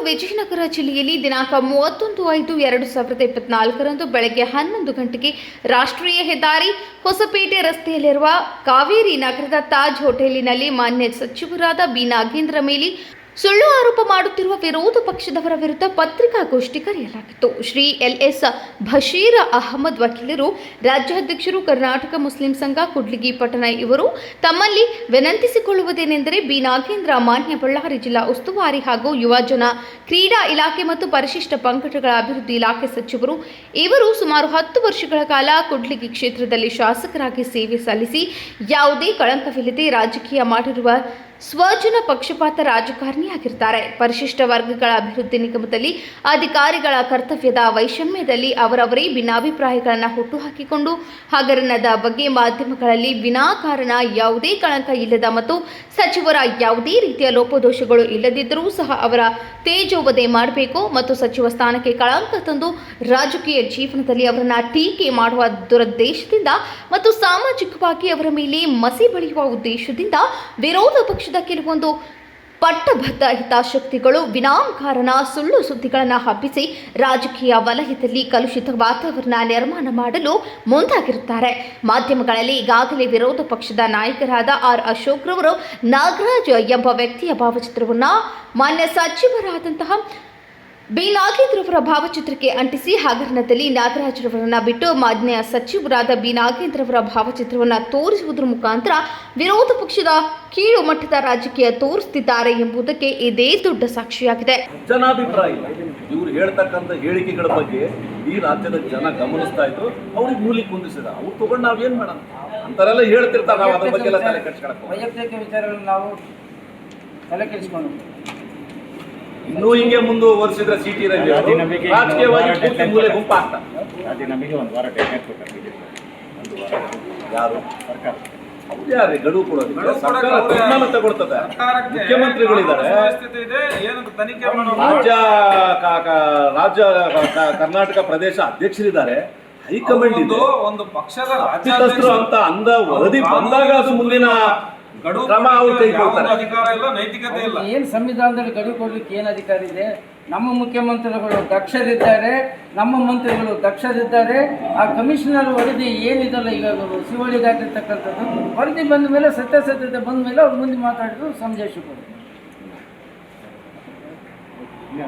ವಿಜಯನಗರ ಜಿಲ್ಲೆಯಲ್ಲಿ ದಿನಾಂಕ 31/5/2024 ಬೆಳಗ್ಗೆ 11 ಗಂಟೆಗೆ ರಾಷ್ಟ್ರೀಯ ಹೆದ್ದಾರಿ ಹೊಸಪೇಟೆ ರಸ್ತೆಯಲ್ಲಿರುವ ಕಾವೇರಿ ನಗರದ ತಾಜ್ ಹೋಟೆಲಿನಲ್ಲಿ ಮಾನ್ಯ ಸಚಿವರಾದ ಬಿ ನಾಗೇಂದ್ರ ಮೇಲೆ ಸುಳ್ಳು ಆರೋಪ ಮಾಡುತ್ತಿರುವ ವಿರೋಧ ಪಕ್ಷದವರ ವಿರುದ್ಧ ಪತ್ರಿಕಾಗೋಷ್ಠಿ ಕರೆಯಲಾಗಿತ್ತು. ಶ್ರೀ LS ಬಶೀರ್ ಅಹಮದ್ ವಕೀಲರು, ರಾಜ್ಯಾಧ್ಯಕ್ಷರು, ಕರ್ನಾಟಕ ಮುಸ್ಲಿಂ ಸಂಘ ಕೂಡ್ಲಿಗಿ ಪಟ್ಟಣ ಇವರು ತಮ್ಮಲ್ಲಿ ವಿನಂತಿಸಿಕೊಳ್ಳುವುದೇನೆಂದರೆ, ಬಿ ನಾಗೇಂದ್ರ ಮಾನ್ಯ ಬಳ್ಳಾರಿ ಜಿಲ್ಲಾ ಉಸ್ತುವಾರಿ ಹಾಗೂ ಯುವಜನ ಕ್ರೀಡಾ ಇಲಾಖೆ ಮತ್ತು ಪರಿಶಿಷ್ಟ ಪಂಗಡಗಳ ಅಭಿವೃದ್ಧಿ ಇಲಾಖೆ ಸಚಿವರು. ಇವರು ಸುಮಾರು 10 ವರ್ಷಗಳ ಕಾಲ ಕೂಡ್ಲಿಗಿ ಕ್ಷೇತ್ರದಲ್ಲಿ ಶಾಸಕರಾಗಿ ಸೇವೆ ಸಲ್ಲಿಸಿ ಯಾವುದೇ ಕಳಂಕವಿಲ್ಲದೆ ರಾಜಕೀಯ ಮಾಡಿರುವ ಸ್ವಜನ ಪಕ್ಷಪಾತ ರಾಜಕಾರಣಿಯಾಗಿರುತ್ತಾರೆ. ಪರಿಶಿಷ್ಟ ವರ್ಗಗಳ ಅಭಿವೃದ್ಧಿ ನಿಗಮದಲ್ಲಿ ಅಧಿಕಾರಿಗಳ ಕರ್ತವ್ಯದ ವೈಷಮ್ಯದಲ್ಲಿ ಅವರವರೇ ಭಿನ್ನಾಭಿಪ್ರಾಯಗಳನ್ನು ಹುಟ್ಟುಹಾಕಿಕೊಂಡು ಹಗರಣದ ಬಗ್ಗೆ ಮಾಧ್ಯಮಗಳಲ್ಲಿ ವಿನಾಕಾರಣ ಯಾವುದೇ ಕಳಂಕ ಇಲ್ಲದ ಮತ್ತು ಸಚಿವರ ಯಾವುದೇ ರೀತಿಯ ಲೋಪದೋಷಗಳು ಇಲ್ಲದಿದ್ದರೂ ಸಹ ಅವರ ತೇಜೋವಧೆ ಮಾಡಬೇಕು ಮತ್ತು ಸಚಿವ ಸ್ಥಾನಕ್ಕೆ ಕಳಂಕ ತಂದು ರಾಜಕೀಯ ಜೀವನದಲ್ಲಿ ಅವರನ್ನು ಟೀಕೆ ಮಾಡುವ ದುರುದ್ದೇಶದಿಂದ ಮತ್ತು ಸಾಮಾಜಿಕವಾಗಿ ಅವರ ಮೇಲೆ ಮಸಿ ಬಳಿಯುವ ಉದ್ದೇಶದಿಂದ ವಿರೋಧ ಪಕ್ಷದ ಕೆಲವೊಂದು ಪಟ್ಟಬದ್ಧ ಹಿತಾಸಕ್ತಿಗಳು ವಿನಾಕಾರಣ ಸುಳ್ಳು ಸುದ್ದಿಗಳನ್ನು ಹಬ್ಬಿಸಿ ರಾಜಕೀಯ ವಲಯದಲ್ಲಿ ಕಲುಷಿತ ವಾತಾವರಣ ನಿರ್ಮಾಣ ಮಾಡಲು ಮುಂದಾಗಿರುತ್ತಾರೆ. ಮಾಧ್ಯಮಗಳಲ್ಲಿ ಈಗಾಗಲೇ ವಿರೋಧ ಪಕ್ಷದ ನಾಯಕರಾದ ಆರ್ ಅಶೋಕ್ ರವರು ನಾಗರಾಜ್ ಎಂಬ ವ್ಯಕ್ತಿಯ ಭಾವಚಿತ್ರವನ್ನು ಮಾನ್ಯ ಸಚಿವರಾದಂತಹ ಬಿ ನಾಗೇಂದ್ರವರ ಭಾವಚಿತ್ರಕ್ಕೆ ಅಂಟಿಸಿ ಹಗರಣದಲ್ಲಿ ನಾಗರಾಜ್ರವರನ್ನ ಬಿಟ್ಟು ಮಾನ್ಯ ಸಚಿವರಾದ ಬಿ ನಾಗೇಂದ್ರವರ ಭಾವಚಿತ್ರವನ್ನು ತೋರಿಸುವುದರ ಮುಖಾಂತರ ವಿರೋಧ ಪಕ್ಷದ ಕೀಳು ಮಟ್ಟದ ರಾಜಕೀಯ ತೋರಿಸುತ್ತಿದ್ದಾರೆ ಎಂಬುದಕ್ಕೆ ಇದೇ ದೊಡ್ಡ ಸಾಕ್ಷಿಯಾಗಿದೆ. ಜನಾಭಿಪ್ರಾಯ ಇವರು ಹೇಳ್ತಕ್ಕಂಥ ಹೇಳಿಕೆಗಳ ಬಗ್ಗೆ ಈ ರಾಜ್ಯದ ಜನ ಗಮನಿಸ್ತಾ ಇದ್ರು. ಅವ್ರಿಗೆ ಮೂಲಿಗೆ ಕುಂದಿಸಿದ ಅವ್ರು ತಗೊಂಡು ನಾವೇನ್ ಮಾಡೋಣ ಅಂತಾರೆಲ್ಲ ಹೇಳ್ತಿರ್ತಾರೆ. ನಾವು ಅದ್ರ ಬಗ್ಗೆ ಎಲ್ಲ ತಲೆ ಕೆಡಿಸ್ಕೊಳಕ್ಕೆ ವೈಯಕ್ತಿಕ ವಿಚಾರಗಳನ್ನು ನಾವು ತಲೆ ಕೆಡಿಸ್ಕೊಂಡು ಇನ್ನೂ ಹಿಂಗೆ ಮುಂದುವರಿಸಿದ್ರೆ ಸಿಟಿ ರಾಜಕೀಯವಾಗಿ ಮೂಲೆ ಗುಂಪು ಆಗ್ತಾ ಯಾರು ಯಾರೇ ಗಡುವು ಕೊಡೋದಿಲ್ಲ. ಸರ್ಕಾರ ತೀರ್ಮಾನ ತಗೊಳ್ತದೆ. ಮುಖ್ಯಮಂತ್ರಿಗಳಿದ್ದಾರೆ, ರಾಜ್ಯ ಕರ್ನಾಟಕ ಪ್ರದೇಶ ಅಧ್ಯಕ್ಷರಿದ್ದಾರೆ, ಹೈಕಮಾಂಡ್ ಇದೆ. ಒಂದು ಪಕ್ಷದ ತಪ್ಪಿತಸ್ಥರು ಅಂತ ಅಂದ ವರದಿ ಬಂದಾಗ ಮುಂದಿನ ಕ್ರಮ ಅವರು ಕೈಗೊಳ್ತಾರೆ. ಅಧಿಕಾರ ಇಲ್ಲ, ನೈತಿಕತೆ ಇಲ್ಲ. ಏನು ಸಂವಿಧಾನದಲ್ಲಿ ಗಡುವು ಕೊಡ್ಲಿಕ್ಕೆ ಏನು ಅಧಿಕಾರ ಇದೆ? ನಮ್ಮ ಮುಖ್ಯಮಂತ್ರಿಗಳು ದಕ್ಷರಿದ್ದಾರೆ, ನಮ್ಮ ಮಂತ್ರಿಗಳು ದಕ್ಷರಿದ್ದಾರೆ. ಆ ಕಮಿಷನರ್ ವರದಿ ಏನಿದಲ್ಲ, ಈಗ ಶಿವಳ್ಳಿ ದಾಟಿರ್ತಕ್ಕಂಥದ್ದು ವರದಿ ಬಂದ ಮೇಲೆ ಸತ್ಯಾಸತ್ಯತೆ ಬಂದ ಮೇಲೆ ಅವ್ರು ಮುಂದೆ ಮಾತಾಡಿದ್ರು ಸಂಜೆ ಕೊಡು.